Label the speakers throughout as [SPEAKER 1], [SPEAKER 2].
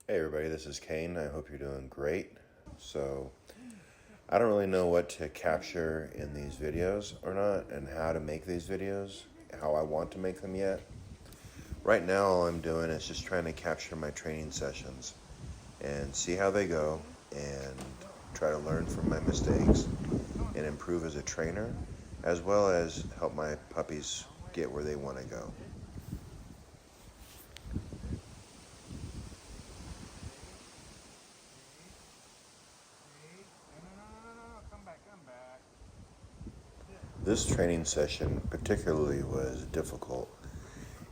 [SPEAKER 1] Hey everybody, this is Kane. I hope you're doing great. So, I don't really know what to capture in these videos or not, and how to make these videos, how I want to make them yet. Right now, all I'm doing is just trying to capture my training sessions and see how they go and try to learn from my mistakes and improve as a trainer, as well as help my puppies get where they want to go. This training session particularly was difficult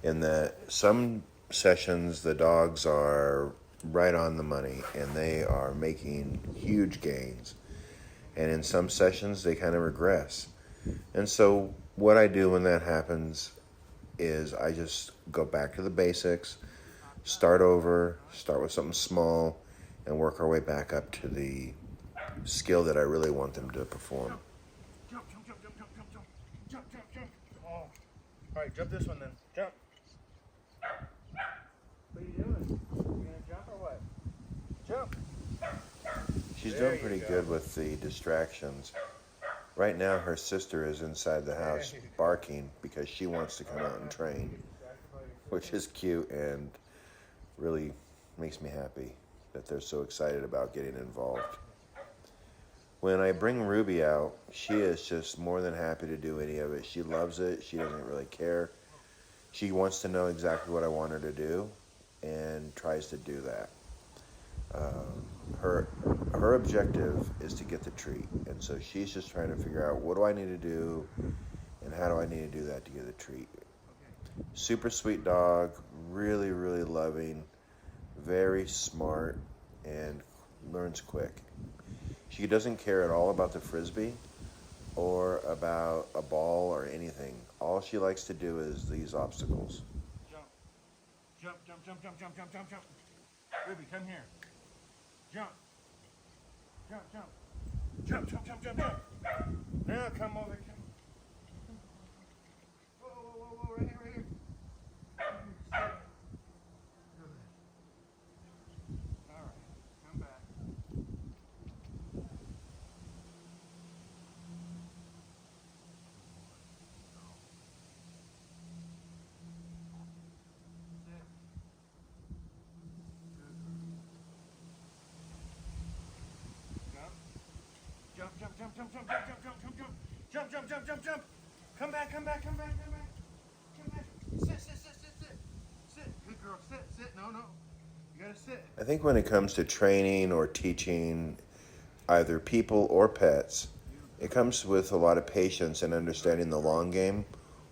[SPEAKER 1] in that some sessions the dogs are right on the money and they are making huge gains, and in some sessions they kind of regress. And so what I do when that happens is I just go back to the basics, start over, start with something small, and work our way back up to the skill that I really want them to perform.
[SPEAKER 2] Jump, jump, jump, jump, jump, jump, jump, jump, jump, jump. Oh. All right, jump this one then. Jump. What are you doing? You gonna jump or what? Jump.
[SPEAKER 1] She's doing pretty good with the distractions. Right now her sister is inside the house barking because she wants to come out and train, which is cute and really makes me happy that they're so excited about getting involved. When I bring Ruby out, she is just more than happy to do any of it. She loves it. She doesn't really care. She wants to know exactly what I want her to do and tries to do that. Her objective is to get the treat, and so she's just trying to figure out, what do I need to do and how do I need to do that to get the treat. Super sweet dog, really, really loving, very smart, and learns quick. She doesn't care at all about the frisbee or about a ball or anything. All she likes to do is these obstacles.
[SPEAKER 2] Jump. Jump, jump, jump, jump, jump, jump, jump, jump. Ruby, come here. Jump. Jump, jump. Jump, jump, jump, jump, jump. Now come over. Come. Whoa, whoa, whoa, whoa, right here, right here. All right, come back. Jump, jump, jump, jump, jump, jump, jump, jump, jump, jump, jump, jump, jump, jump, jump. Come back, come back, come back, come back. Come back. Sit, sit, sit, sit, sit. Sit. Good girl. Sit, sit. No, no. You gotta sit.
[SPEAKER 1] I think when it comes to training or teaching either people or pets, it comes with a lot of patience and understanding the long game,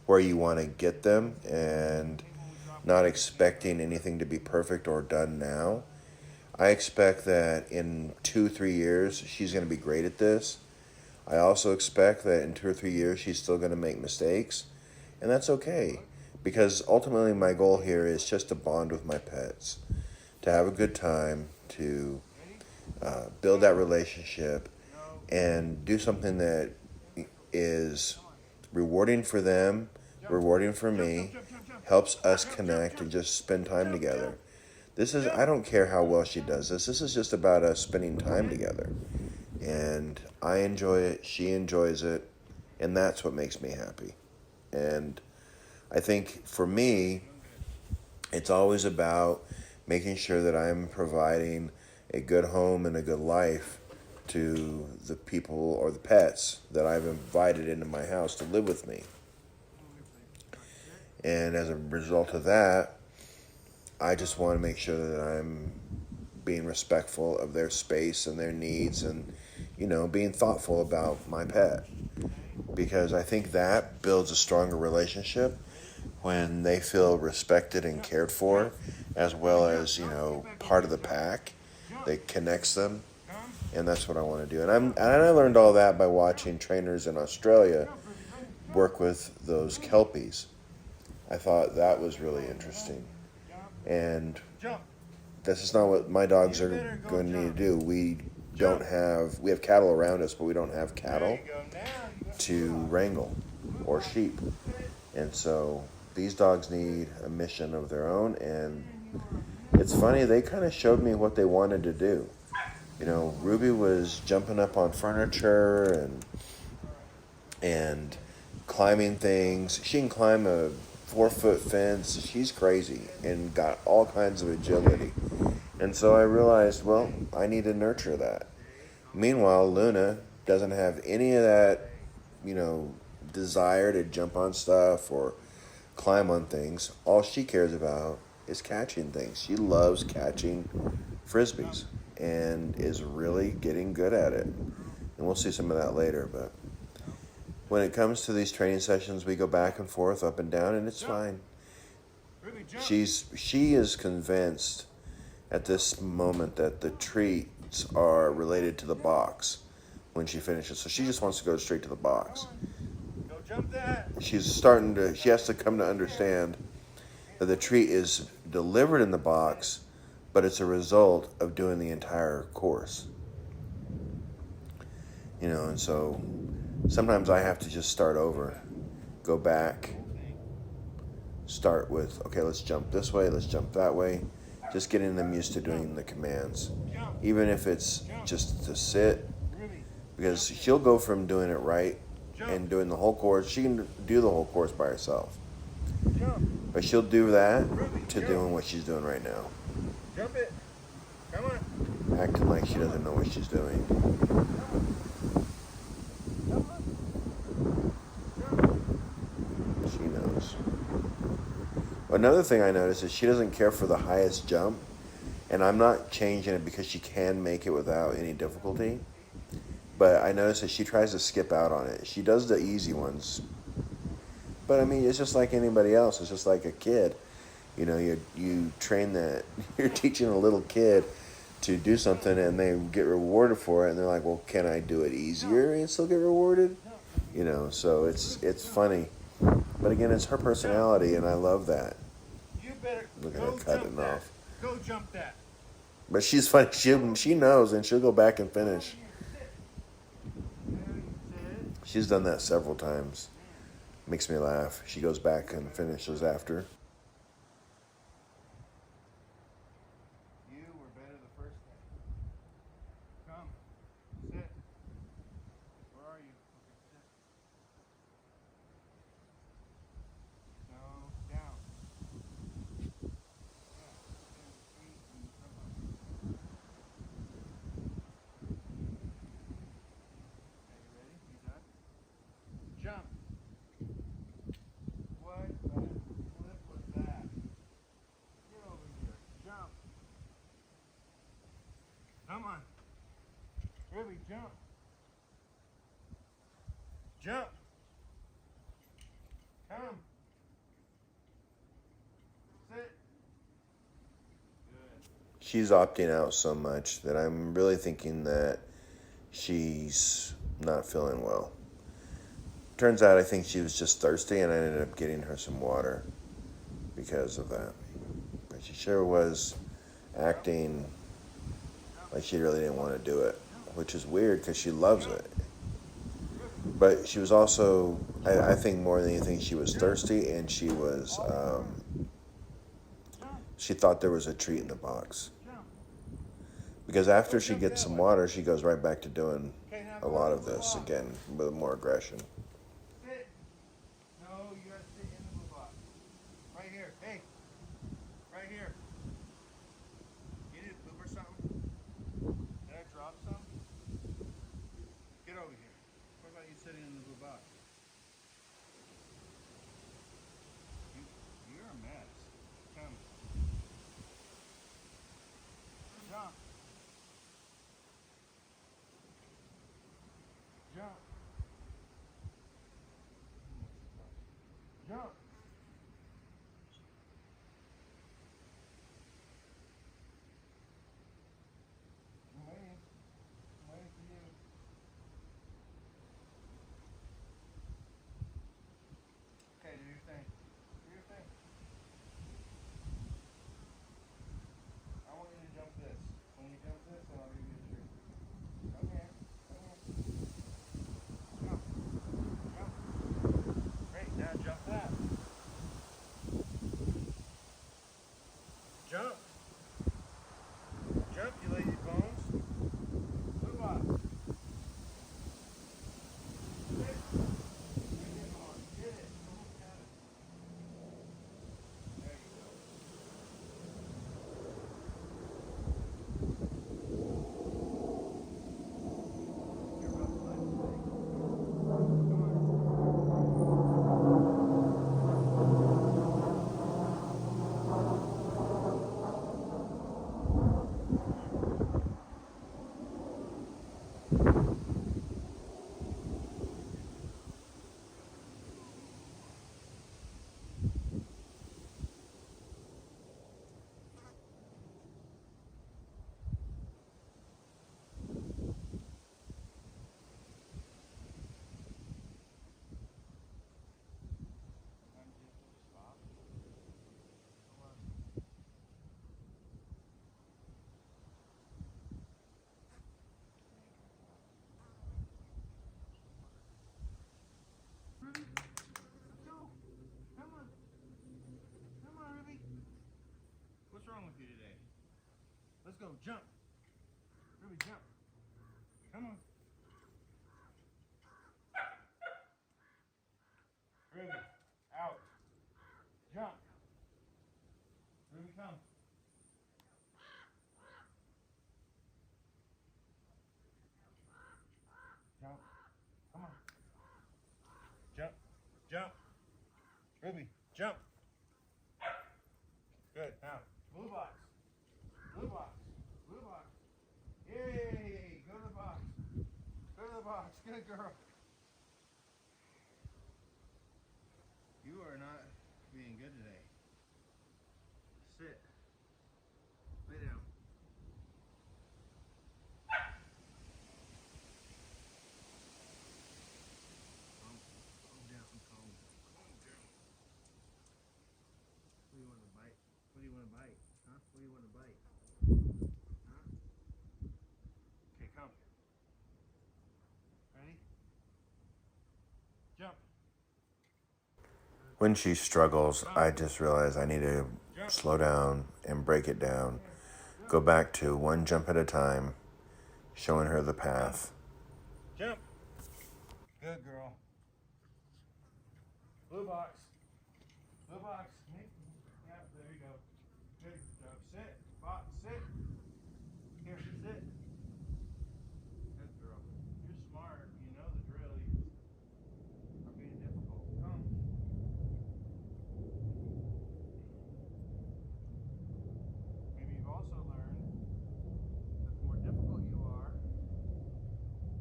[SPEAKER 1] where you want to get them and not expecting anything to be perfect or done now. I expect that in 2-3 years she's going to be great at this. I also expect that in 2 or 3 years she's still going to make mistakes, and that's okay, because ultimately my goal here is just to bond with my pets, to have a good time, to build that relationship, and do something that is rewarding for them, rewarding for me, helps us connect and just spend time together. I don't care how well she does this. This is just about us spending time together. And I enjoy it, she enjoys it, and that's what makes me happy. And I think for me, it's always about making sure that I'm providing a good home and a good life to the people or the pets that I've invited into my house to live with me. And as a result of that, I just want to make sure that I'm being respectful of their space and their needs, and, being thoughtful about my pet. Because I think that builds a stronger relationship when they feel respected and cared for, as well as, part of the pack that connects them. And that's what I want to do. And I learned all that by watching trainers in Australia work with those kelpies. I thought that was really interesting. And this is not what my dogs are going to need to do. We have cattle around us, but we don't have cattle to wrangle or sheep. And so these dogs need a mission of their own, and it's funny, they kind of showed me what they wanted to do. You know, Ruby was jumping up on furniture and climbing things. She can climb a 4-foot fence. She's crazy and got all kinds of agility. And so I realized, well, I need to nurture that. Meanwhile, Luna doesn't have any of that, you know, desire to jump on stuff or climb on things. All she cares about is catching things. She loves catching frisbees and is really getting good at it. And we'll see some of that later, but when it comes to these training sessions, we go back and forth, up and down, and it's fine. She is convinced at this moment that the treats are related to the box when she finishes. So she just wants to go straight to the box.
[SPEAKER 2] Go jump that.
[SPEAKER 1] She has to come to understand that the treat is delivered in the box, but it's a result of doing the entire course. You know, and so sometimes I have to just start over, go back, start with, okay, let's jump this way, let's jump that way, just getting them used to doing the commands. Even if it's just to sit, because she'll go from doing it right and doing the whole course. She can do the whole course by herself. But she'll do that to doing what she's doing right now.
[SPEAKER 2] Jump it. Come on.
[SPEAKER 1] Acting like she doesn't know what she's doing. She knows. Another thing I noticed is she doesn't care for the highest jump. And I'm not changing it because she can make it without any difficulty. But I noticed that she tries to skip out on it. She does the easy ones. But I mean, it's just like anybody else. It's just like a kid. You know, you train that, you're teaching a little kid to do something and they get rewarded for it. And they're like, well, can I do it easier and still get rewarded? You know, so it's funny. But again, it's her personality and I love that.
[SPEAKER 2] You better
[SPEAKER 1] Look at
[SPEAKER 2] go
[SPEAKER 1] her cutting
[SPEAKER 2] jump
[SPEAKER 1] it
[SPEAKER 2] that.
[SPEAKER 1] off.
[SPEAKER 2] Go jump that.
[SPEAKER 1] But she's funny. She knows and she'll go back and finish. She's done that several times. Makes me laugh. She goes back and finishes after.
[SPEAKER 2] You were better the first day. Come. Sit. Where are you? Okay, sit. No, down. Yeah. Feet and come up. Okay, you ready? You done? Jump. What the flip was that? Get over here. Jump. Come on. Ruby, jump. Jump. Come. Sit. Good.
[SPEAKER 1] She's opting out so much that I'm really thinking that she's not feeling well. Turns out I think she was just thirsty and I ended up getting her some water because of that. But she sure was acting like she really didn't want to do it, which is weird because she loves it. But she was also, I think more than anything, she was thirsty and she was, she thought there was a treat in the box. Because after she gets some water, she goes right back to doing a lot of this again with more aggression.
[SPEAKER 2] Sit. No, you gotta sit in the blue box. Right here. Hey. Right here. You need a poop or something? Did I drop some? Get over here. What about you sitting in the blue box? You're a mess. Come. Jump. Jump. Let's go. Jump. Ruby, jump. Come on. Ruby, out. Jump. Ruby, come. Jump. Come on. Jump. Jump. Ruby, jump. Good. Now, blue box. Blue box. Blue box. Yay! Go to the box. Go to the box. Good girl. You are not being good today. Sit. Lay down. Calm down. Calm down. What do you want to bite? What do you want to bite? Huh? What do you want to bite? Huh? Okay, come. Ready? Jump.
[SPEAKER 1] When she struggles, I just realize I need to slow down and break it down. Go back to one jump at a time, showing her the path.
[SPEAKER 2] Jump. Good girl. Blue box. Blue box. Yeah, there you go. Good job. Sit. Box. Sit. Here, sit. Good girl. You're smart. You know the drill. You are being difficult. Come. Maybe you've also learned that the more difficult you are,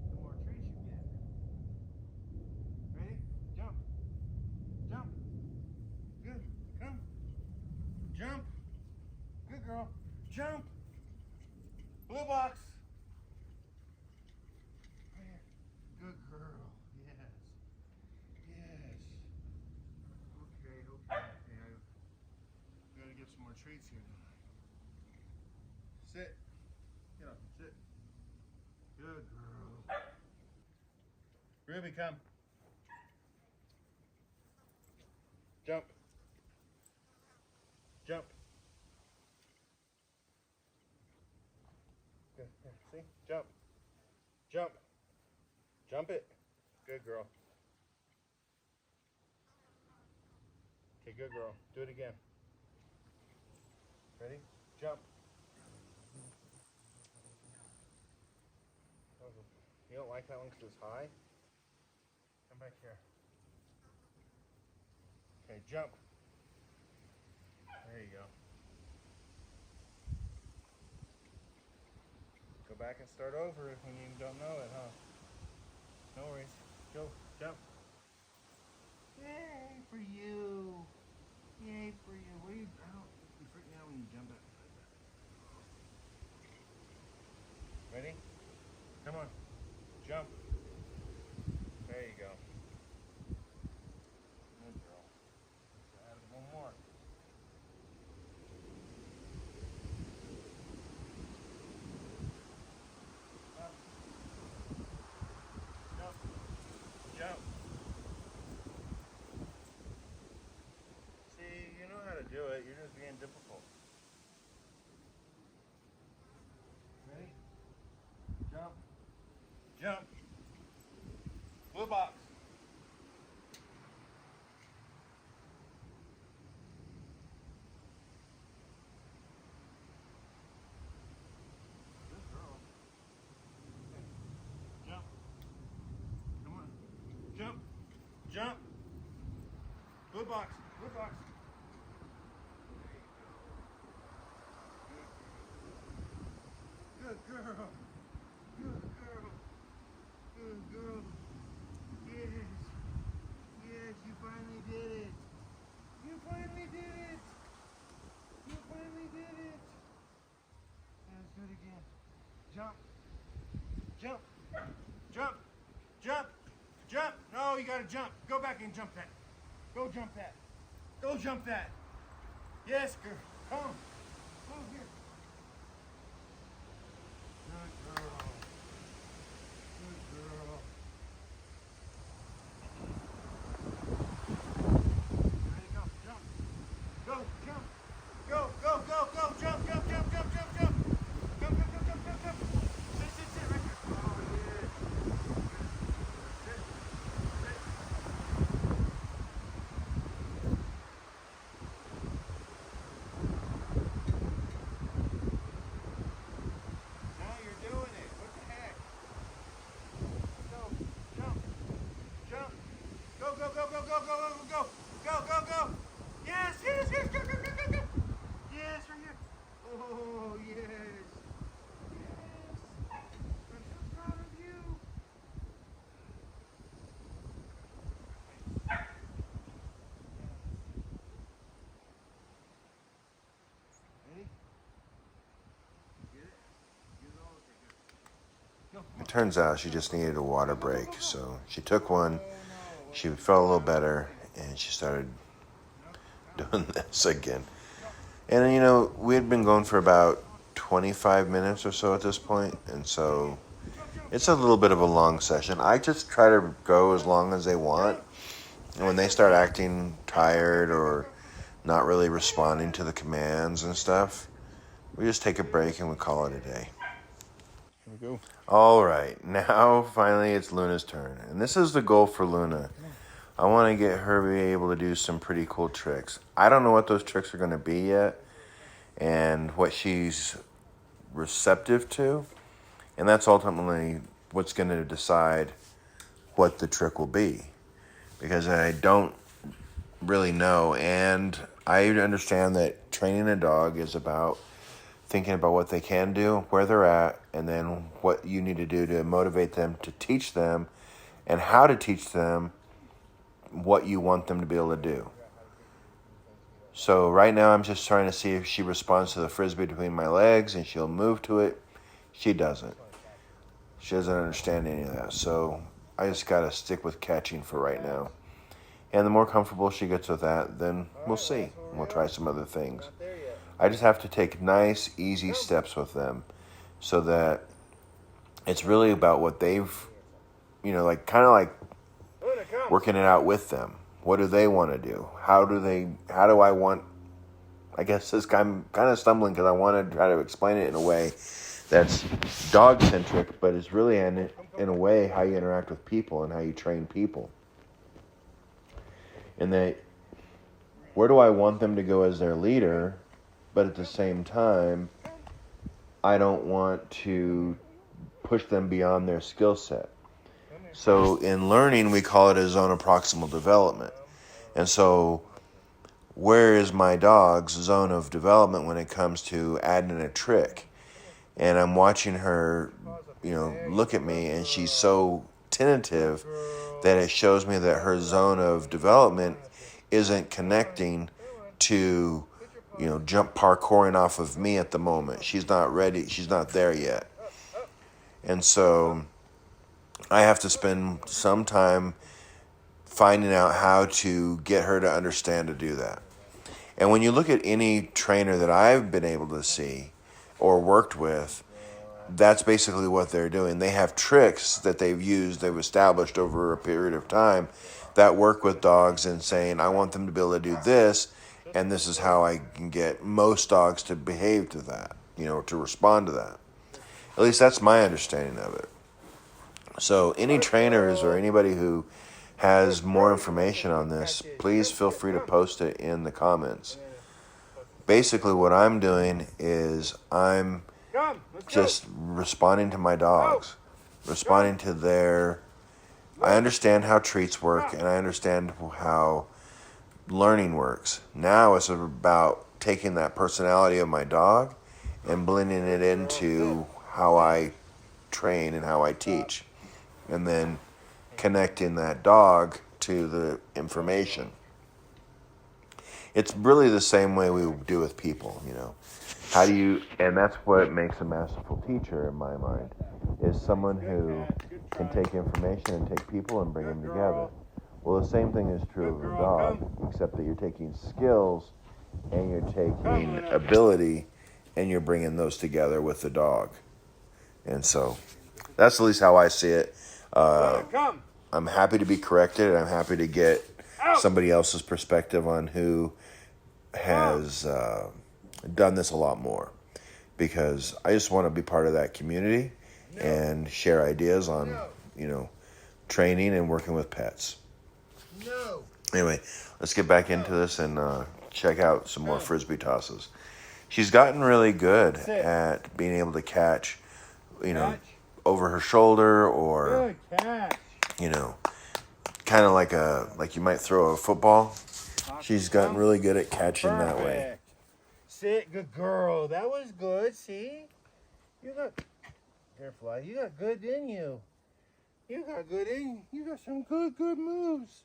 [SPEAKER 2] the more treats you get. Ready? Jump. Jump. Good. Come. Jump. Good girl. Jump. Blue box. Right here. Good girl. Yes. Yes. Okay. I've got to get some more treats here tonight. Sit. Get up. Sit. Good girl. Ruby, come. Jump. Jump. Good. Here, see? Jump. Jump. Jump it. Good girl. Okay, good girl. Do it again. Ready? Jump. You don't like that one because it's high? Come back here. Okay, jump. There you go. Go back and start over when you don't know it, huh? No worries. Go, jump. Yay for you. Yay for you. What are you, you freak me out when you jump at me like that. Ready? Come on. Jump. There you go. Good girl. Add one more. Jump. Jump. See, you know how to do it. You're just being difficult. Ready? Jump. Jump. Blue box. Good girl. Okay. Jump. Come on. Jump. Jump. Blue box. Blue box. Good girl. Good girl. Good girl. Yes. Yes, you finally did it. You finally did it. You finally did it. Let's do it again. Jump. Jump. Jump. Jump. Jump. No, you gotta jump. Go back and jump that. Go jump that. Go jump that. Yes, girl. Come. Come here. Good girl. Good girl. Ready, go. Jump. Go, jump. Go, go, go, go. Jump, jump, jump, jump, jump, jump.
[SPEAKER 1] turns out she just needed a water break. So she took one. She felt a little better, and she started doing this again. And, you know, we had been going for about 25 minutes or so at this point, and so it's a little bit of a long session. I just try to go as long as they want, and when they start acting tired or not really responding to the commands and stuff, we just take a break and we call it a day.
[SPEAKER 2] Here we go.
[SPEAKER 1] All right, now finally it's Luna's turn, and this is the goal for Luna. I want to get her to be able to do some pretty cool tricks. I don't know what those tricks are going to be yet and what she's receptive to, and that's ultimately what's going to decide what the trick will be, because I don't really know, and I understand that training a dog is about thinking about what they can do, where they're at, and then what you need to do to motivate them, to teach them, and how to teach them what you want them to be able to do. So right now I'm just trying to see if she responds to the frisbee between my legs and she'll move to it. She doesn't. She doesn't understand any of that. So I just got to stick with catching for right now. And the more comfortable she gets with that, then we'll see. We'll try some other things. I just have to take nice, easy steps with them so that it's really about what they've, you know, like kind of like working it out with them. What do they want to do? How do I want, I guess this I'm kind of stumbling because I want to try to explain it in a way that's dog-centric, but it's really in a way how you interact with people and how you train people. And that, where do I want them to go as their leader, but at the same time, I don't want to push them beyond their skill set. So in learning, we call it a zone of proximal development. And so where is my dog's zone of development when it comes to adding a trick? And I'm watching her, you know, look at me, and she's so tentative that it shows me that her zone of development isn't connecting to, you know, jump parkouring off of me at the moment. She's not ready. She's not there yet. And so I have to spend some time finding out how to get her to understand to do that. And when you look at any trainer that I've been able to see or worked with, that's basically what they're doing. They have tricks that they've established over a period of time that work with dogs and saying, I want them to be able to do this, and this is how I can get most dogs to behave to that, you know, to respond to that. At least that's my understanding of it. So any trainers or anybody who has more information on this, please feel free to post it in the comments. Basically what I'm doing is I'm just responding to my dogs, responding to their, I understand how treats work and I understand how learning works. Now it's about taking that personality of my dog and blending it into how I train and how I teach, and then connecting that dog to the information. It's really the same way we do with people, you know. How do you, and that's what makes a masterful teacher in my mind, is someone who can take information and take people and bring them together. Well, the same thing is true of a dog, except that you're taking skills and you're taking ability and you're bringing those together with the dog. And so that's at least how I see it. I'm happy to be corrected, and I'm happy to get somebody else's perspective on who has done this a lot more, because I just want to be part of that community and share ideas on, you know, training and working with pets. Anyway, let's get back into this and check out some more frisbee tosses. She's gotten really good at being able to catch, you know, over her shoulder, or, you know, kind of like you might throw a football. She's gotten really good at catching that way.
[SPEAKER 2] Sit, good girl. That was good. See, you got, careful, you got good in you. You got good in. You got some good moves.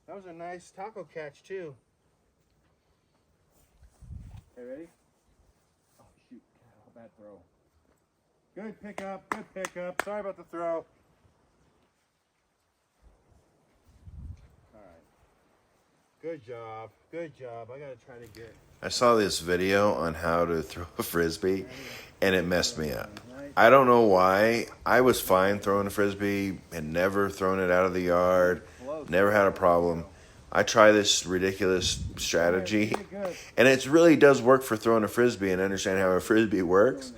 [SPEAKER 2] That was a nice taco catch too. Okay, ready? Oh shoot! Bad throw. Good pickup, good pickup. Sorry about the throw. All right. Good job, good job. I gotta try to get.
[SPEAKER 1] I saw this video on how to throw a frisbee, and it messed me up. I don't know why. I was fine throwing a frisbee, had never thrown it out of the yard, never had a problem. I try this ridiculous strategy, and it really does work for throwing a frisbee and understand how a frisbee works.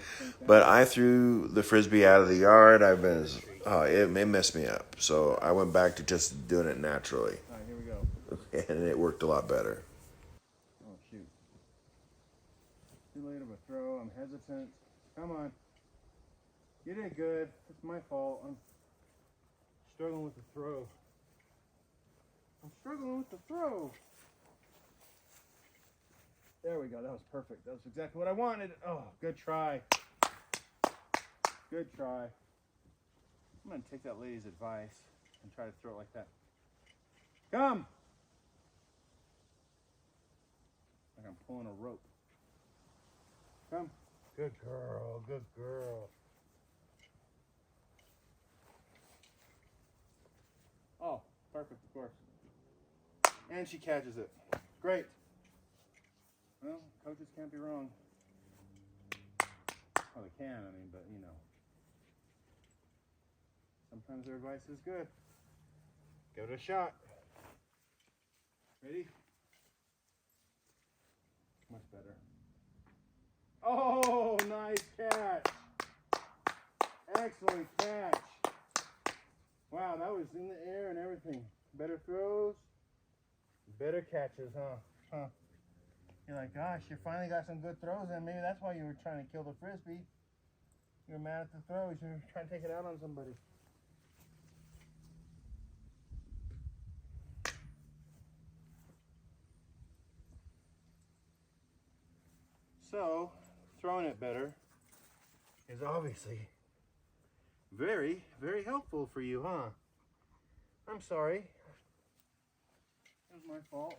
[SPEAKER 1] But I threw the frisbee out of the yard. It messed me up. So I went back to just doing it naturally.
[SPEAKER 2] All right, here we go.
[SPEAKER 1] And it worked a lot better.
[SPEAKER 2] Oh, shoot. Too late of a throw. I'm hesitant. Come on. You did good. It's my fault. I'm struggling with the throw. There we go. That was perfect. That was exactly what I wanted. Oh, good try. Good try. I'm going to take that lady's advice and try to throw it like that. Come! Like I'm pulling a rope. Come. Good girl. Good girl. Oh, perfect, of course. And she catches it. Great. Well, coaches can't be wrong. Well, they can, but you know. Sometimes their advice is good. Give it a shot. Ready? Much better. Oh, nice catch. Excellent catch. Wow, that was in the air and everything. Better throws, better catches, huh? You're like, gosh, you finally got some good throws, and maybe that's why you were trying to kill the frisbee. You were mad at the throws. You were trying to take it out on somebody. So, throwing it better is obviously very, very helpful for you, huh? I'm sorry. It was my fault.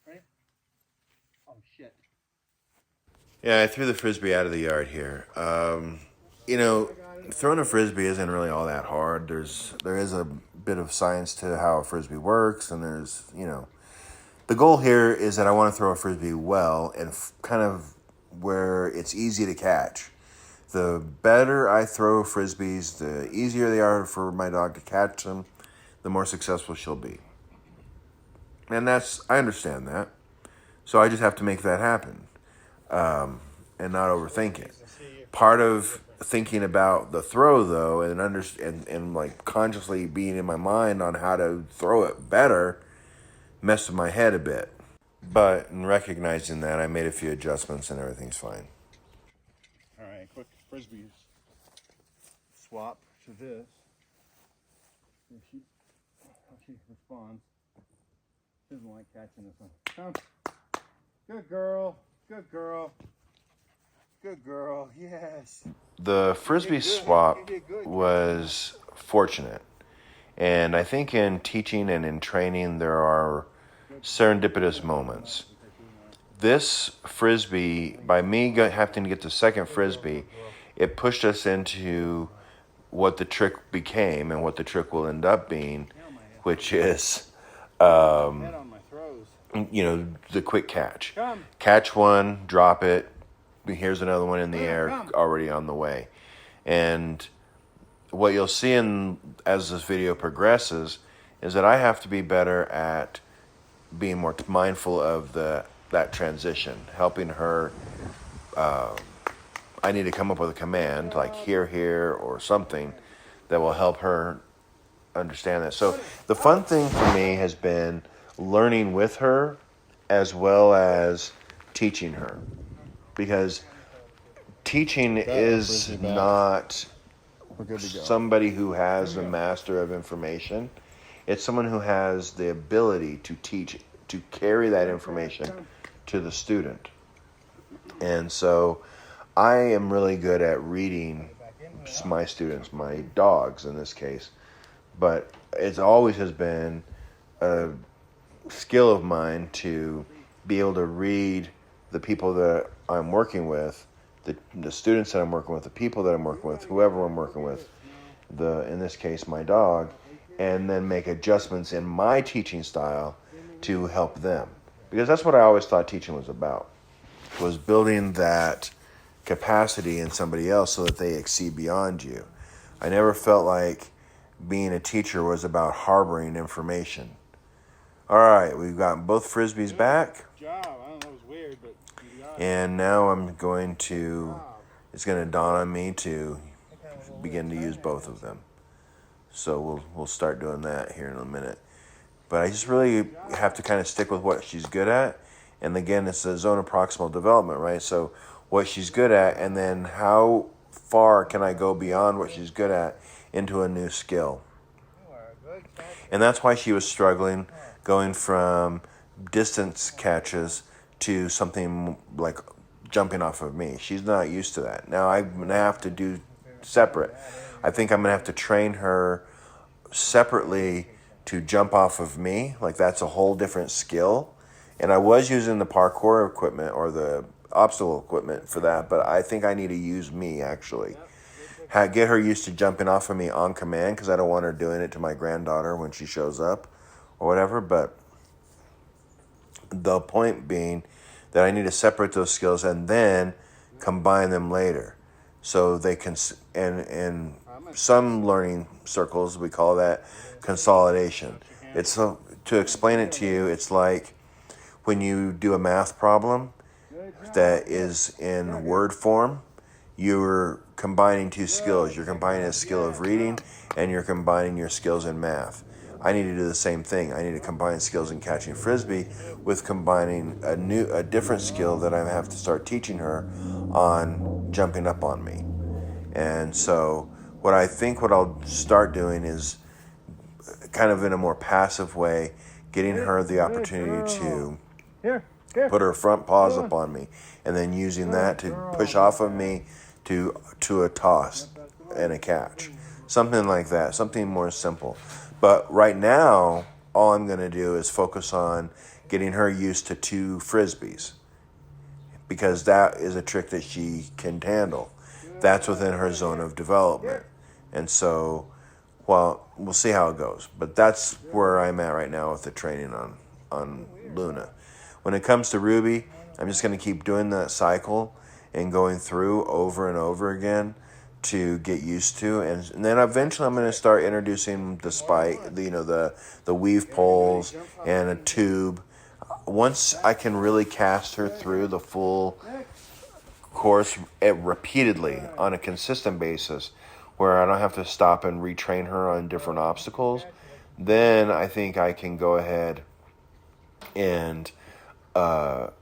[SPEAKER 2] Right? Oh, shit.
[SPEAKER 1] Yeah, I threw the frisbee out of the yard here. Throwing a frisbee isn't really all that hard. There is a bit of science to how a frisbee works, and the goal here is that I want to throw a frisbee well and kind of where it's easy to catch. The better I throw frisbees, the easier they are for my dog to catch them, the more successful she'll be. And I understand that. So I just have to make that happen and not overthink it. Part of thinking about the throw, though, and like consciously being in my mind on how to throw it better messed with my head a bit. But in recognizing that, I made a few adjustments and everything's fine.
[SPEAKER 2] All right, quick frisbee swap to this. How she responds. She doesn't like catching this one. Come. Good girl. Good girl. Good girl. Yes.
[SPEAKER 1] The frisbee swap was fortunate. And I think in teaching and in training, there are serendipitous moments. This frisbee, by me having to get the second frisbee, it pushed us into what the trick became and what the trick will end up being, which is, the quick catch. Catch one, drop it. Here's another one in the air, already on the way. And what you'll see as this video progresses is that I have to be better at being more mindful of that transition, helping her. I need to come up with a command like here, or something that will help her understand that. So the fun thing for me has been learning with her as well as teaching her, because teaching is not somebody who has a master of information. It's someone who has the ability to teach, to carry that information to the student. And so I am really good at reading my students, my dogs in this case, but it always has been a skill of mine to be able to read the people that I'm working with the students that I'm working with, the people that I'm working with, whoever I'm working with, in this case, my dog, and then make adjustments in my teaching style to help them. Because that's what I always thought teaching was about, was building that capacity in somebody else so that they exceed beyond you. I never felt like being a teacher was about harboring information. All right, we've got both frisbees back.
[SPEAKER 2] Good job. I don't know, it was weird, but you got it.
[SPEAKER 1] And now it's going to dawn on me to begin to use both of them. So we'll start doing that here in a minute. But I just really have to kind of stick with what she's good at. And again, it's the zone of proximal development, right? So what she's good at, and then how far can I go beyond what she's good at into a new skill. And that's why she was struggling going from distance catches to something like jumping off of me. She's not used to that. Now I'm going to have to do separate. I think I'm going to have to train her separately to jump off of me. Like that's a whole different skill. And I was using the parkour equipment or the obstacle equipment for that, but I think I need to use me actually. Get her used to jumping off of me on command, because I don't want her doing it to my granddaughter when she shows up or whatever. But the point being that I need to separate those skills and then combine them later. So they can, and in some learning circles, we call that consolidation. It's to explain it to you, it's like when you do a math problem that is in word form, you're combining two skills. You're combining a skill of reading and you're combining your skills in math. I need to do the same thing. I need to combine skills in catching frisbee with combining a different skill that I have to start teaching her on jumping up on me. And so what I'll start doing is kind of in a more passive way, getting her the opportunity to put her front paws up on me and then using that to push off of me to a toss and a catch. Something like that, something more simple. But right now, all I'm going to do is focus on getting her used to two frisbees, because that is a trick that she can handle. That's within her zone of development. And so, well, we'll see how it goes. But that's where I'm at right now with the training on Luna. When it comes to Ruby, I'm just going to keep doing that cycle and going through over and over again to get used to, and then eventually I'm going to start introducing the spike, the weave poles and a tube. Once I can really cast her through the full course repeatedly on a consistent basis, where I don't have to stop and retrain her on different obstacles, then I think I can go ahead and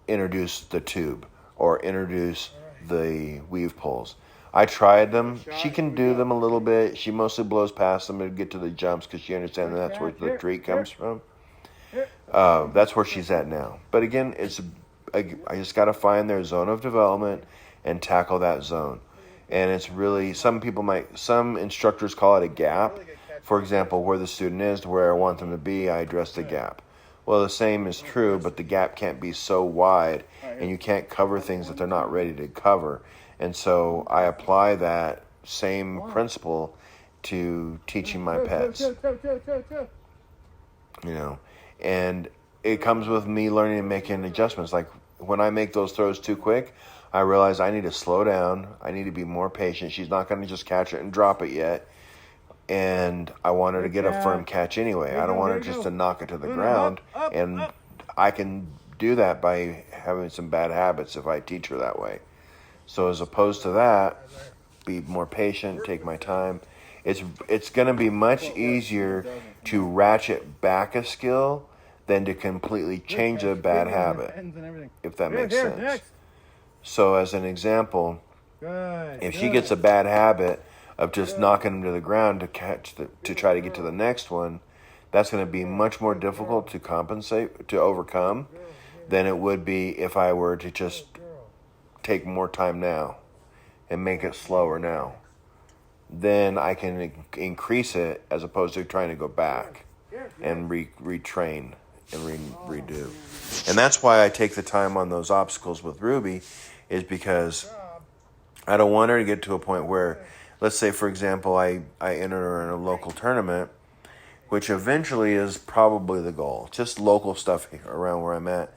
[SPEAKER 1] introduce the tube or introduce the weave poles. I tried them. She can do them a little bit. She mostly blows past them to get to the jumps because she understands that's where the treat comes from. That's where she's at now. But again, I just got to find their zone of development and tackle that zone. And it's really, some instructors call it a gap. For example, where the student is to where I want them to be, I address the gap. Well, the same is true, but the gap can't be so wide and you can't cover things that they're not ready to cover. And so I apply that same principle to teaching my pets. And it comes with me learning and making adjustments. Like when I make those throws too quick, I realize I need to slow down. I need to be more patient. She's not going to just catch it and drop it yet. And I want her to get a firm catch anyway. I don't want her just to knock it to the ground. And I can do that by having some bad habits if I teach her that way. So as opposed to that, be more patient, take my time. It's going to be much easier to ratchet back a skill than to completely change a bad habit, if that makes sense. So as an example, if she gets a bad habit of just knocking them to the ground to try to get to the next one, that's going to be much more difficult to overcome than it would be if I were to just take more time now and make it slower now. Then I can increase it as opposed to trying to go back and retrain and redo. And that's why I take the time on those obstacles with Ruby, is because I don't want her to get to a point where, let's say, for example, I enter her in a local tournament, which eventually is probably the goal, just local stuff here around where I'm at.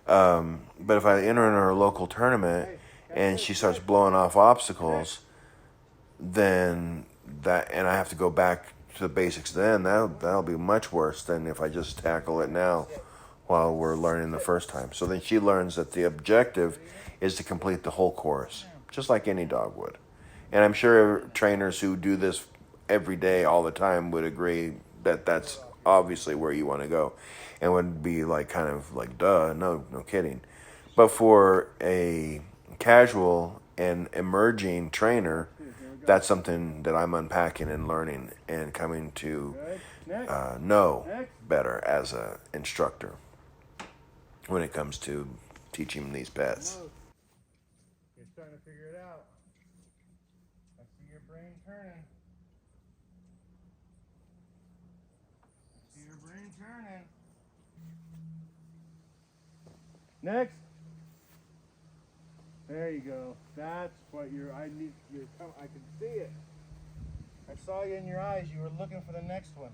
[SPEAKER 1] But if I enter in her local tournament and she starts blowing off obstacles, then and I have to go back to the basics, then that'll be much worse than if I just tackle it now while we're learning the first time. So then she learns that the objective is to complete the whole course, just like any dog would. And I'm sure trainers who do this every day, all the time, would agree that that's obviously where you want to go, and would be like kind of like, duh, no kidding. But for a casual and emerging trainer, that's something that I'm unpacking and learning and coming to know better as an instructor when it comes to teaching these pets.
[SPEAKER 2] You're starting to figure it out. I see your brain turning. I see your brain turning. Next. There you go. That's what I can see it. I saw you in your eyes. You were looking for the next one.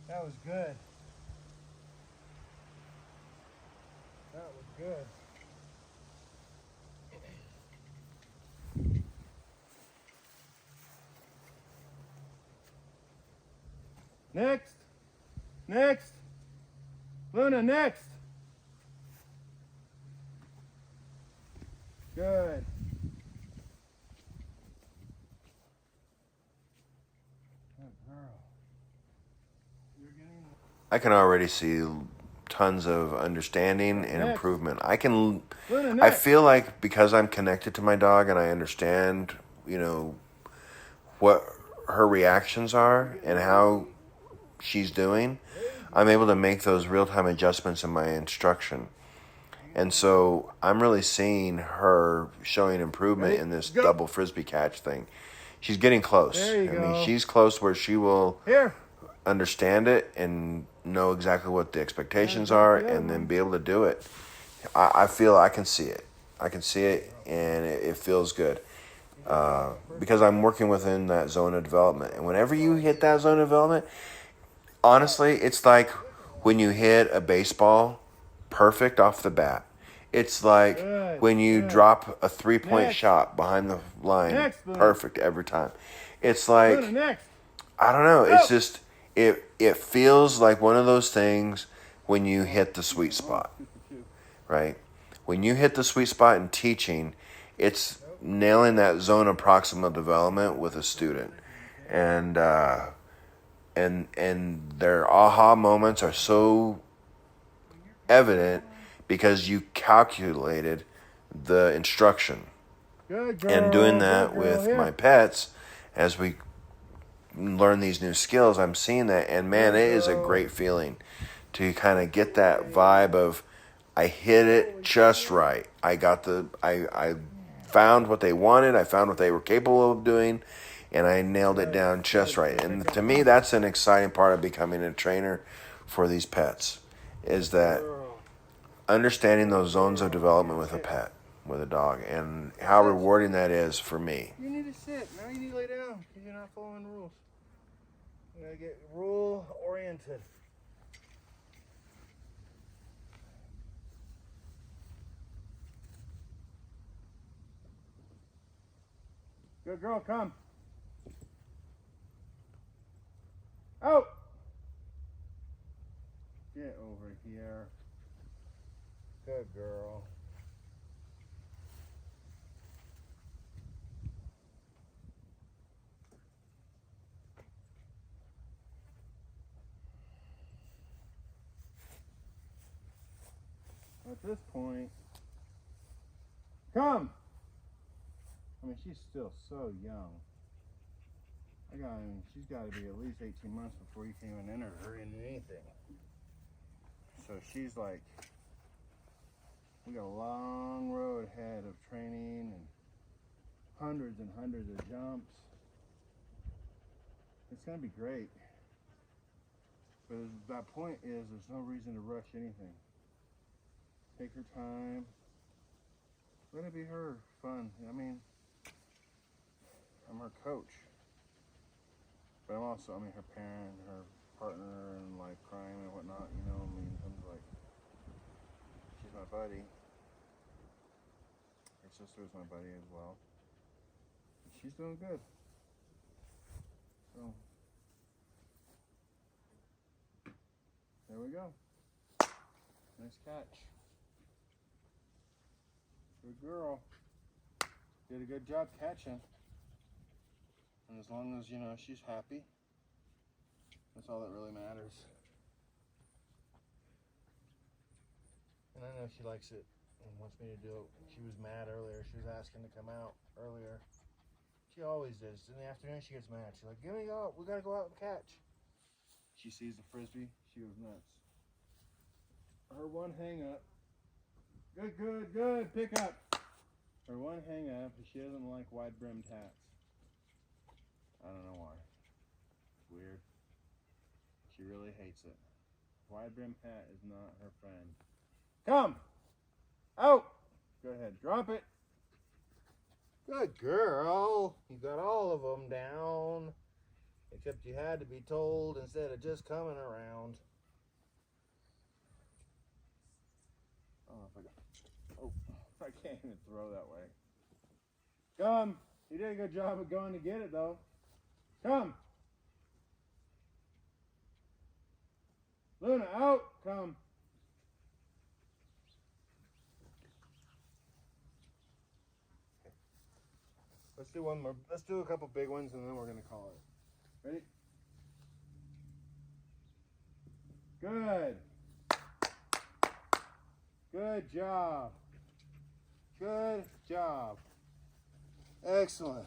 [SPEAKER 2] That was good. That was good. Next. Next. Luna, next. Good. Good girl. You're getting...
[SPEAKER 1] I can already see tons of understanding and improvement. I feel like because I'm connected to my dog and I understand, what her reactions are and how she's doing, I'm able to make those real-time adjustments in my instruction. And so I'm really seeing her showing improvement in this double frisbee catch thing. She's getting close.
[SPEAKER 2] There you go.
[SPEAKER 1] I mean, she's close where she will understand it and know exactly what the expectations are and then be able to do it. I feel I can see it. I can see it, and it feels good. Because I'm working within that zone of development. And whenever you hit that zone of development, honestly, it's like when you hit a baseball perfect off the bat. It's like when you drop a 3-point shot behind the line perfect every time. It's like, I don't know, it's just, it feels like one of those things when you hit the sweet spot, right? When you hit the sweet spot in teaching, it's nailing that zone of proximal development with a student. And their aha moments are so evident because you calculated the instruction. And doing that with my pets, as we learn these new skills, I'm seeing that, and man, it is a great feeling to kind of get that vibe of, I hit it just right. I found what they wanted, I found what they were capable of doing, and I nailed it down just right. And to me, that's an exciting part of becoming a trainer for these pets, is that understanding those zones of development with a pet, with a dog, and how rewarding that is for me.
[SPEAKER 2] You need to sit. Now you need to lay down because you're not following the rules. You gotta get rule oriented. Good girl, come. Out. Get over here. Good girl. At this point, come. I mean, she's still so young. She's got to be at least 18 months before you can even enter her in anything. So she's like, we got a long road ahead of training and hundreds and hundreds of jumps. It's going to be great. But that point is, there's no reason to rush anything. Take her time. Let it be her fun. I mean, her coach. But I'm also, I mean, her parent, her partner, and like crime and whatnot, you know. I mean, I'm like, she's my buddy. Her sister is my buddy as well. And she's doing good. So, there we go. Nice catch. Good girl. Did a good job catching. And as long as, you know, she's happy, that's all that really matters. And I know she likes it and wants me to do it. She was mad earlier. She was asking to come out earlier. She always does. In the afternoon, she gets mad. She's like, "Give me out. We gotta go out and catch." She sees the frisbee. She goes nuts. Her one hang up. Good, good, good. Pick up. Her one hang up is she doesn't like wide brimmed hats. I don't know why. It's weird. She really hates it. Wide brimmed hat is not her friend. Come! Out! Go ahead. Drop it. Good girl. You got all of them down. Except you had to be told instead of just coming around. Oh, if I can't even throw that way. Come. You did a good job of going to get it, though. Come. Luna, out. Come. Let's do one more. Let's do a couple big ones, and then we're going to call it. Ready? Good. Good job. Good job. Excellent.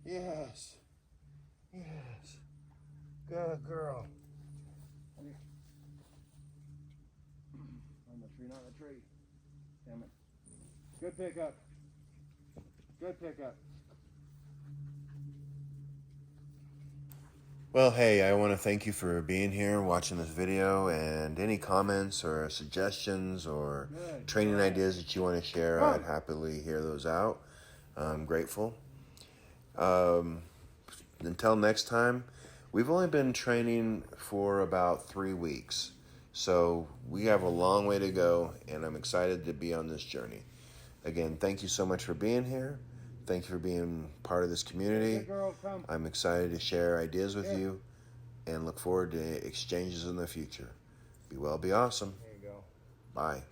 [SPEAKER 2] Yes. Yes. Good girl. On the tree, not the tree. Damn it. Good pickup. Good pickup.
[SPEAKER 1] Well, hey, I want to thank you for being here, watching this video, and any comments or suggestions or training ideas that you want to share, I'd happily hear those out. I'm grateful. Until next time, we've only been training for about 3 weeks, so we have a long way to go, and I'm excited to be on this journey. Again, thank you so much for being here. Thank you for being part of this community. I'm excited to share ideas with you and look forward to exchanges in the future. Be well, be awesome.
[SPEAKER 2] There you go.
[SPEAKER 1] Bye.